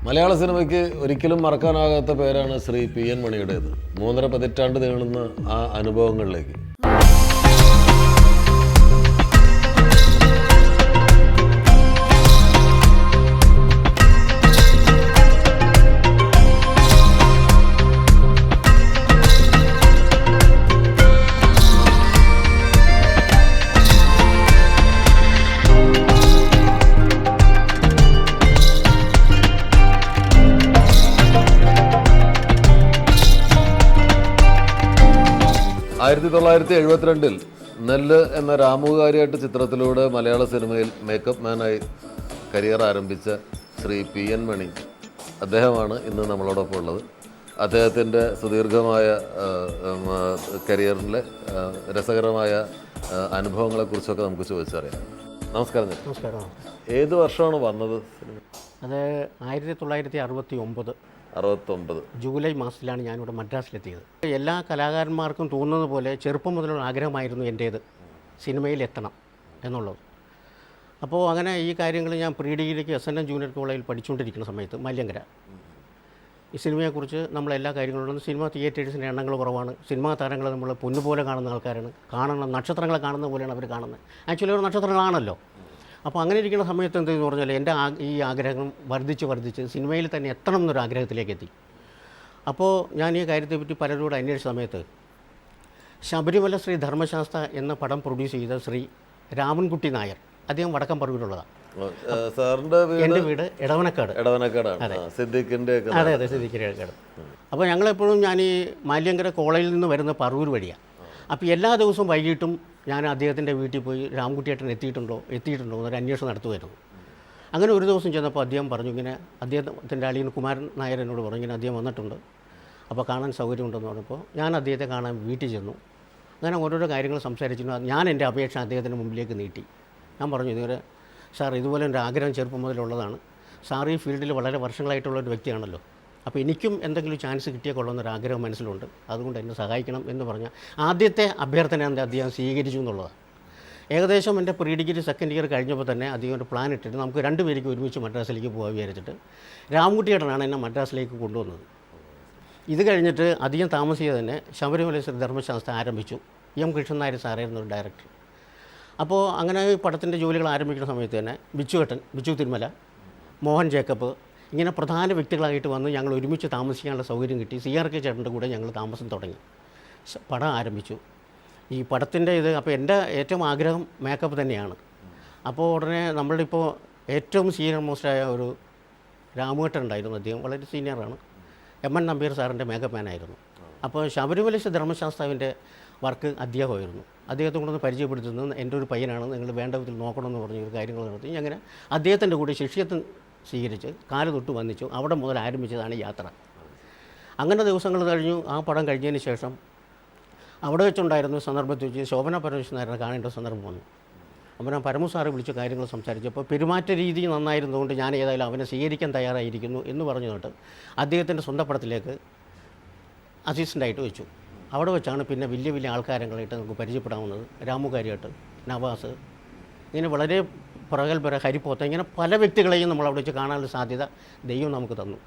മലയാള സിനിമയ്ക്ക് ഒരിക്കലും മറക്കാനാകാത്ത പേരാണ് ശ്രീ പി എൻ മണിയുടേത്. 3.5 പതിറ്റാണ്ട് നീളുന്ന ആ അനുഭവങ്ങളിലേക്ക്. ആയിരത്തി 1972 നെല്ല് എന്ന രാമുകാരിയായിട്ട് ചിത്രത്തിലൂടെ മലയാള സിനിമയിൽ മേക്കപ്പ് മാനായി കരിയർ ആരംഭിച്ച ശ്രീ പി എൻ മണി അദ്ദേഹമാണ് ഇന്ന് നമ്മളോടൊപ്പം ഉള്ളത്. അദ്ദേഹത്തിൻ്റെ സുദീർഘമായ കരിയറിലെ രസകരമായ അനുഭവങ്ങളെക്കുറിച്ചൊക്കെ നമുക്ക് ചോദിച്ചറിയാം. നമസ്കാരം. നമസ്കാരം. ഏത് വർഷമാണ് വന്നത് സിനിമ? അത് 1969 ജൂലൈ മാസത്തിലാണ് ഞാനിവിടെ മദ്രാസിലെത്തിയത്. എല്ലാ കലാകാരന്മാർക്കും തോന്നുന്നത് പോലെ ചെറുപ്പം മുതലുള്ള ആഗ്രഹമായിരുന്നു എൻ്റേത് സിനിമയിൽ എത്തണം എന്നുള്ളത്. അപ്പോൾ അങ്ങനെ ഈ കാര്യങ്ങൾ ഞാൻ പ്രീ ഡിഗ്രിക്ക് SNM ജൂനിയർ കോളേജിൽ പഠിച്ചുകൊണ്ടിരിക്കുന്ന സമയത്ത് മല്യങ്കര ഈ സിനിമയെക്കുറിച്ച് നമ്മളെല്ലാ കാര്യങ്ങളും സിനിമ തിയേറ്റേഴ്സിൻ്റെ എണ്ണങ്ങൾ കുറവാണ്. സിനിമാ താരങ്ങൾ നമ്മൾ പൊന്നുപോലെ കാണുന്ന ആൾക്കാരാണ്. നക്ഷത്രങ്ങളെ കാണുന്ന പോലെയാണ് അവർ കാണുന്നത്. ആക്ച്വലി ഒരു നക്ഷത്രങ്ങളാണല്ലോ. അപ്പോൾ അങ്ങനെ ഇരിക്കുന്ന സമയത്ത് എന്തെന്ന് പറഞ്ഞാൽ എൻ്റെ ഈ ആഗ്രഹം വർദ്ധിച്ച് സിനിമയിൽ തന്നെ എത്തണം എന്നൊരു ആഗ്രഹത്തിലേക്ക് എത്തി. അപ്പോൾ ഞാൻ ഈ കാര്യത്തെപ്പറ്റി പലരോട് അന്വേഷിച്ച സമയത്ത് ശബരിമല ശ്രീ ധർമ്മശാസ്ത്ര എന്ന പടം പ്രൊഡ്യൂസ് ചെയ്ത ശ്രീ രാമൻകുട്ടി നായർ, അദ്ദേഹം വടക്കം പറവൂരുള്ളതാണ്. എൻ്റെ വീട് എടവനക്കാട്. അതെ, സിദ്ദിഖിൻ്റെ എടവനക്കാട്. അപ്പോൾ ഞങ്ങളെപ്പോഴും ഞാൻ ഈ മാല്യങ്കര കോളേജിൽ നിന്ന് വരുന്ന പറവൂർ വഴിയാണ്. അപ്പോൾ എല്ലാ ദിവസവും വൈകിട്ടും ഞാൻ അദ്ദേഹത്തിൻ്റെ വീട്ടിൽ പോയി രാംകുട്ടിയേട്ടൻ എത്തിയിട്ടുണ്ടോ എന്നൊരു അന്വേഷണം നടത്തുമായിരുന്നു. അങ്ങനെ ഒരു ദിവസം ചെന്നപ്പോൾ അദ്ദേഹം പറഞ്ഞു, ഇങ്ങനെ അദ്ദേഹത്തിൻ്റെ അളിയൻ കുമാരൻ നായർ എന്നോട് പറഞ്ഞു, ഇങ്ങനെ അദ്ദേഹം വന്നിട്ടുണ്ട്, അപ്പോൾ കാണാൻ സൗകര്യമുണ്ടെന്ന് പറഞ്ഞപ്പോൾ ഞാൻ അദ്ദേഹത്തെ കാണാൻ വീട്ടിൽ ചെന്നു. അങ്ങനെ ഓരോരോ കാര്യങ്ങൾ സംസാരിച്ചിരുന്നു. ഞാൻ എൻ്റെ അപേക്ഷ അദ്ദേഹത്തിൻ്റെ മുമ്പിലേക്ക് നീട്ടി. ഞാൻ പറഞ്ഞു, ഇതുവരെ സാർ ഇതുപോലെ എൻ്റെ ആഗ്രഹം ചെറുപ്പം മുതലുള്ളതാണ്. സാർ ഈ ഫീൽഡിൽ വളരെ വർഷങ്ങളായിട്ടുള്ളൊരു വ്യക്തിയാണല്ലോ. അപ്പോൾ എനിക്കും എന്തെങ്കിലും ചാൻസ് കിട്ടിയേ കൊള്ളുന്നൊരാഗ്രഹം മനസ്സിലുണ്ട്, അതുകൊണ്ട് എന്നെ സഹായിക്കണം എന്ന് പറഞ്ഞ ആദ്യത്തെ അഭ്യർത്ഥന അദ്ദേഹം സ്വീകരിച്ചു എന്നുള്ളതാണ്. ഏകദേശം എൻ്റെ പ്രീ ഡിഗ്രി സെക്കൻഡ് ഇയർ കഴിഞ്ഞപ്പോൾ തന്നെ അദ്ദേഹം ഒരു പ്ലാൻ ഇട്ടിട്ട് നമുക്ക് രണ്ടുപേർക്ക് ഒരുമിച്ച് മദ്രാസിലേക്ക് പോകാൻ വിചാരിച്ചിട്ട് രാംകുട്ടിയേട്ടനാണ് എന്നെ മദ്രാസിലേക്ക് കൊണ്ടുവന്നത്. ഇത് കഴിഞ്ഞിട്ട് അധികം താമസിയാതെ തന്നെ ശബരിമല ധർമ്മശാസ്ത്ര ആരംഭിച്ചു. എം കൃഷ്ണൻ നായർ സാറായിരുന്നു ഒരു ഡയറക്ടർ. അപ്പോൾ അങ്ങനെ പടത്തിൻ്റെ ജോലികൾ ആരംഭിക്കുന്ന സമയത്ത് തന്നെ ബിച്ചു തിരുമല, മോഹൻ ജേക്കബ് ഇങ്ങനെ പ്രധാന വ്യക്തികളായിട്ട് വന്ന് ഞങ്ങൾ ഒരുമിച്ച് താമസിക്കാനുള്ള സൗകര്യം കിട്ടി. CRK ചേട്ടൻ്റെ കൂടെ ഞങ്ങൾ താമസം തുടങ്ങി. പടം ആരംഭിച്ചു. ഈ പടത്തിൻ്റെ അപ്പോൾ എൻ്റെ ഏറ്റവും ആഗ്രഹം മേക്കപ്പ് തന്നെയാണ്. അപ്പോൾ ഉടനെ നമ്മളിപ്പോൾ ഏറ്റവും സീനിയർ മോസ്റ്റായ ഒരു രാമുവേട്ടൻ ഉണ്ടായിരുന്നു. അദ്ദേഹം വളരെ സീനിയറാണ്. MN നമ്പീർ സാറിൻ്റെ മേക്കപ്പ് മാനായിരുന്നു. അപ്പോൾ ശബരിമല ധർമ്മശാസ്താവിൻ്റെ വർക്ക് അദ്ദേഹമായിരുന്നു. അദ്ദേഹത്തെ കൊണ്ടൊന്ന് പരിചയപ്പെടുത്തുന്നത് എൻ്റെ ഒരു പയ്യനാണ്, നിങ്ങൾ വേണ്ട വിധത്തിൽ നോക്കണമെന്ന് പറഞ്ഞ ഒരു കാര്യങ്ങൾ നടത്തി. അങ്ങനെ അദ്ദേഹത്തിൻ്റെ കൂടെ ശിഷ്യത്വം സ്വീകരിച്ച് കാല് തൊട്ട് വന്നിച്ചു. അവിടെ മുതൽ ആരംഭിച്ചതാണ് യാത്ര. അങ്ങനെ ദിവസങ്ങൾ കഴിഞ്ഞു. ആ പടം കഴിഞ്ഞതിന് ശേഷം അവിടെ വെച്ചുണ്ടായിരുന്ന സന്ദർഭത്തിൽ വെച്ച് ശോഭന പരമേശ്വരൻ നായരെ കാണേണ്ട സന്ദർഭം വന്നു. അപ്പോൾ ഞാൻ പരമു സാറെ വിളിച്ച് കാര്യങ്ങൾ സംസാരിച്ചപ്പോൾ പെരുമാറ്റ രീതി നന്നായിരുന്നതുകൊണ്ട് ഞാൻ ഏതായാലും അവനെ സ്വീകരിക്കാൻ തയ്യാറായിരിക്കുന്നു എന്ന് പറഞ്ഞുകൊണ്ട് അദ്ദേഹത്തിൻ്റെ സ്വന്തം പടത്തിലേക്ക് അസിസ്റ്റൻ്റായിട്ട് വെച്ചു. അവിടെ വെച്ചാണ് പിന്നെ വലിയ ആൾക്കാരങ്ങളായിട്ട് നമുക്ക് പരിചയപ്പെടാവുന്നത്. രാമുകാരിയായിട്ട്, നവാസ്, ഇങ്ങനെ വളരെ പ്രഗത്ഭര, ഹരിപ്പോത്ത, ഇങ്ങനെ പല വ്യക്തികളെയും നമ്മൾ അവിടെ വെച്ച് കാണാനുള്ള സാധ്യത ദൈവം നമുക്ക് തന്നു.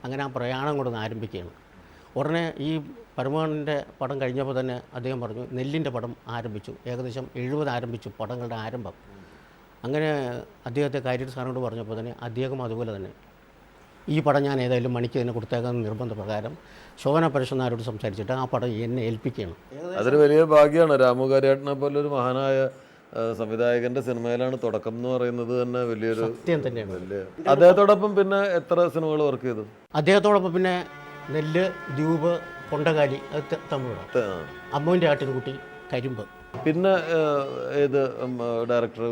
അങ്ങനെ ആ പ്രയാണം കൊണ്ട് ആരംഭിക്കുകയാണ്. ഉടനെ ഈ പരമാനൻ്റെ പടം കഴിഞ്ഞപ്പോൾ തന്നെ അദ്ദേഹം പറഞ്ഞു, നെല്ലിൻ്റെ പടം ആരംഭിച്ചു. ഏകദേശം 70 ആരംഭിച്ചു പടങ്ങളുടെ ആരംഭം. അങ്ങനെ അദ്ദേഹത്തെ കാര്യ സാറിനോട് പറഞ്ഞപ്പോൾ തന്നെ അദ്ദേഹം അതുപോലെ തന്നെ ഈ പടം ഞാൻ ഏതായാലും മണിക്ക് തന്നെ കൊടുത്തേക്കാമെന്ന് നിർബന്ധപ്രകാരം ശോഭന പരമേശ്വരനാരോട് സംസാരിച്ചിട്ട് ആ പടം എന്നെ ഏൽപ്പിക്കുകയാണ്. അതൊരു വലിയ ഭാഗ്യമാണ്. രാമുകാരിയേട്ടനെ പോലൊരു മഹാനായ സംവിധായകന്റെ സിനിമയിലാണ് തുടക്കം എന്ന് പറയുന്നത് തന്നെ വലിയൊരു സത്യം തന്നെയാണ്. അദ്ദേഹത്തോടൊപ്പം പിന്നെ എത്ര സിനിമകൾ വർക്ക് ചെയ്തു? അദ്ദേഹത്തോടൊപ്പം പിന്നെ നെല്ല്, ദ്വീപ്, കൊണ്ടകാലി, അത് തമിഴ്, അമ്മുവിൻ്റെ ആട്ടിൻകുട്ടി, കരിമ്പ്. പിന്നെ ഏത് ഡയറക്ടർ?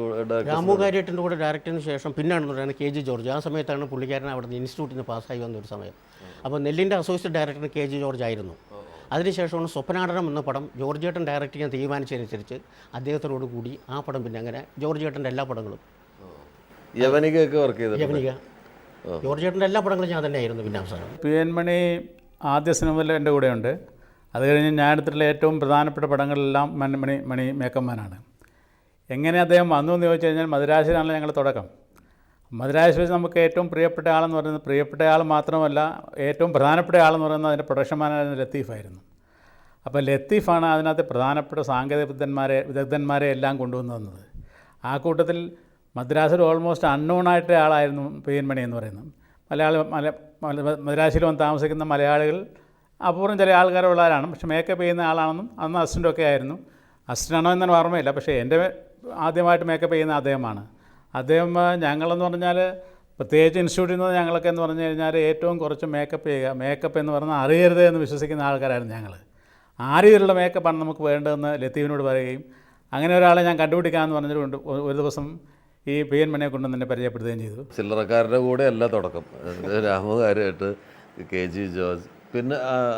രാമുകാരിയേട്ടൻ്റെ കൂടെ ഡയറക്ടറിന് ശേഷം പിന്നെയാണെന്ന് പറയുന്നത് KG ജോർജ്. ആ സമയത്താണ് പുള്ളിക്കാരൻ അവിടെ നിന്ന് ഇൻസ്റ്റിറ്റ്യൂട്ടിൽ നിന്ന് പാസ്സായി വന്നൊരു സമയം. അപ്പോൾ നെല്ലിൻ്റെ അസോസിയേറ്റ് ഡയറക്ടർ KG ജോർജ് ആയിരുന്നു. അതിനുശേഷമാണ് സ്വപ്നാടനം എന്ന പടം ജോർജേട്ടൻ ഡയറക്റ്റ് ചെയ്യാൻ തീരുമാനിച്ചതനുസരിച്ച് അദ്ദേഹത്തിനോട് കൂടി ആ പടം പിന്നെ അങ്ങനെ ജോർജേട്ടൻ്റെ എല്ലാ പടങ്ങളും യവനികയൊക്കെ വർക്ക് ചെയ്തു. യവനിക, ജോർജേട്ടൻ്റെ എല്ലാ പടങ്ങളും ഞാൻ തന്നെയായിരുന്നു. പിന്നെ അവസാനം പി എൻ മണി ആദ്യ സിനിമയിൽ എൻ്റെ കൂടെയുണ്ട്. അത് കഴിഞ്ഞ് ഞാൻ എടുത്തിട്ടുള്ള ഏറ്റവും പ്രധാനപ്പെട്ട പടങ്ങളെല്ലാം മണി മേക്കപ്പ് മാനാണ്. എങ്ങനെ അദ്ദേഹം വന്നു എന്ന് ചോദിച്ചു കഴിഞ്ഞാൽ മദ്രാസിലാണല്ലോ ഞങ്ങൾ തുടക്കം. മദ്രാസ് വെച്ച് നമുക്ക് ഏറ്റവും പ്രിയപ്പെട്ട ആളെന്ന് പറയുന്നത്, പ്രിയപ്പെട്ട ആൾ മാത്രമല്ല ഏറ്റവും പ്രധാനപ്പെട്ട ആളെന്ന് പറയുന്നത് അതിൻ്റെ പ്രൊഡക്ഷൻ മാനേജർ ലത്തീഫായിരുന്നു. അപ്പോൾ ലത്തീഫാണ് അതിനകത്ത് പ്രധാനപ്പെട്ട സാങ്കേതിക വിദഗ്ധന്മാരെ എല്ലാം കൊണ്ടുവന്നത്. ആ കൂട്ടത്തിൽ മദ്രാസിൽ ഓൾമോസ്റ്റ് അൺനോൺ ആളായിരുന്നു പി.എൻ. മണി എന്ന് പറയുന്നത്. മദ്രാസിൽ വന്ന് താമസിക്കുന്ന മലയാളികൾ അപൂർവം ചില ആൾക്കാരുള്ളവരാണ്, പക്ഷേ മേക്കപ്പ് ചെയ്യുന്ന ആളാണെന്നും അന്ന് അസിസ്റ്റൻ്റൊക്കെ ആയിരുന്നു. അസിസ്റ്റൻ്റാണോ എന്നൊന്നും ഓർമ്മയില്ല, പക്ഷേ എൻ്റെ ആദ്യമായിട്ട് മേക്കപ്പ് ചെയ്യുന്ന അദ്ദേഹമാണ്. അദ്ദേഹം ഞങ്ങളെന്ന് പറഞ്ഞാൽ പ്രത്യേകിച്ച് ഇൻസ്റ്റിറ്റ്യൂട്ടിൽ നിന്ന് ഞങ്ങളൊക്കെ എന്ന് പറഞ്ഞു കഴിഞ്ഞാൽ ഏറ്റവും കുറച്ച് മേക്കപ്പ് ചെയ്യുക, മേക്കപ്പ് എന്ന് പറഞ്ഞാൽ അറിയരുത് എന്ന് വിശ്വസിക്കുന്ന ആൾക്കാരായിരുന്നു ഞങ്ങൾ. ആ രീതിയിലുള്ള മേക്കപ്പാണ് നമുക്ക് വേണ്ടതെന്ന് ലത്തീഫിനോട് പറയുകയും അങ്ങനെ ഒരാളെ ഞാൻ കണ്ടുപിടിക്കാമെന്ന് പറഞ്ഞിട്ടുണ്ട്. ഒരു ദിവസം ഈ പി.എൻ. മണിയെ കൊണ്ട് തന്നെ പരിചയപ്പെടുത്തുകയും ചെയ്തു. ചില്ലറക്കാരുടെ കൂടെ അല്ല തുടക്കം, രാമുകാരുമായിട്ട് കെ.ജി. ജോർജ്, പിന്നെ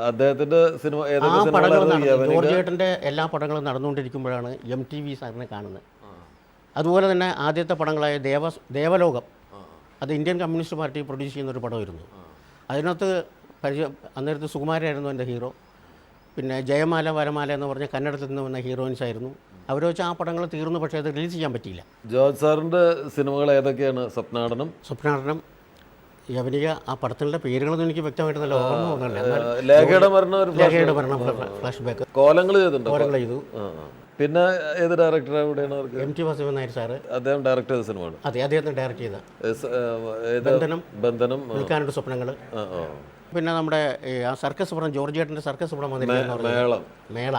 അദ്ദേഹത്തിൻ്റെ സിനിമ ഏതൊക്കെ സിനിമകളായിരുന്നു? ജോർജ് ചേട്ടൻ്റെ എല്ലാ പടങ്ങളും നടന്നുകൊണ്ടിരിക്കുമ്പോഴാണ് MTV സാറിനെ കാണുന്നത്. അതുപോലെ തന്നെ ആദ്യത്തെ പടങ്ങളായ ദേവലോകം, അത് ഇന്ത്യൻ കമ്മ്യൂണിസ്റ്റ് പാർട്ടി പ്രൊഡ്യൂസ് ചെയ്യുന്നൊരു പടമായിരുന്നു. അതിനകത്ത് അന്നേരത്ത് സുകുമാരായിരുന്നു എൻ്റെ ഹീറോ. പിന്നെ ജയമാല വരമാല എന്ന് പറഞ്ഞ കന്നഡത്തിൽ നിന്ന് വന്ന ഹീറോയിൻസ് ആയിരുന്നു. അവർ വെച്ച് ആ പടങ്ങൾ തീർന്നു, പക്ഷേ അത് റിലീസ് ചെയ്യാൻ പറ്റിയില്ല. ജോർജ് സാറിൻ്റെ സിനിമകൾ ഏതൊക്കെയാണ്? സ്വപ്നാടനം, യവനിക, ആ പടത്തിൻ്റെ പേരുകളൊന്നും എനിക്ക് വ്യക്തമായിട്ട് നല്ല ഓർമ്മ പോകുന്നില്ല. ലേഖയുടെ മരണം, ഫ്ലാഷ് ബാക്ക്, കോലങ്ങൾ ചെയ്തിട്ടുണ്ട്. കോലങ്ങൾ ചെയ്തു. പിന്നെ ഏത് ഡയറക്ടറാണ്? എവിടെയാണ് അവർക്ക്? MT Vasudevan Nair sir. അദ്ദേഹം ഡയറക്ട് ചെയ്ത സിനിമയാണ്. അതെ, അദ്ദേഹത്തിന് ഡയറക്റ്റ് ചെയ്ത ബന്ധനം, വിൽക്കാനുണ്ട് സ്വപ്നങ്ങൾ. പിന്നെ നമ്മുടെ ആ സർക്കസ് പടം, ജോർജ് ചേട്ടൻ്റെ സർക്കസ് പടം വന്നിരിക്കുന്നത്, മേള.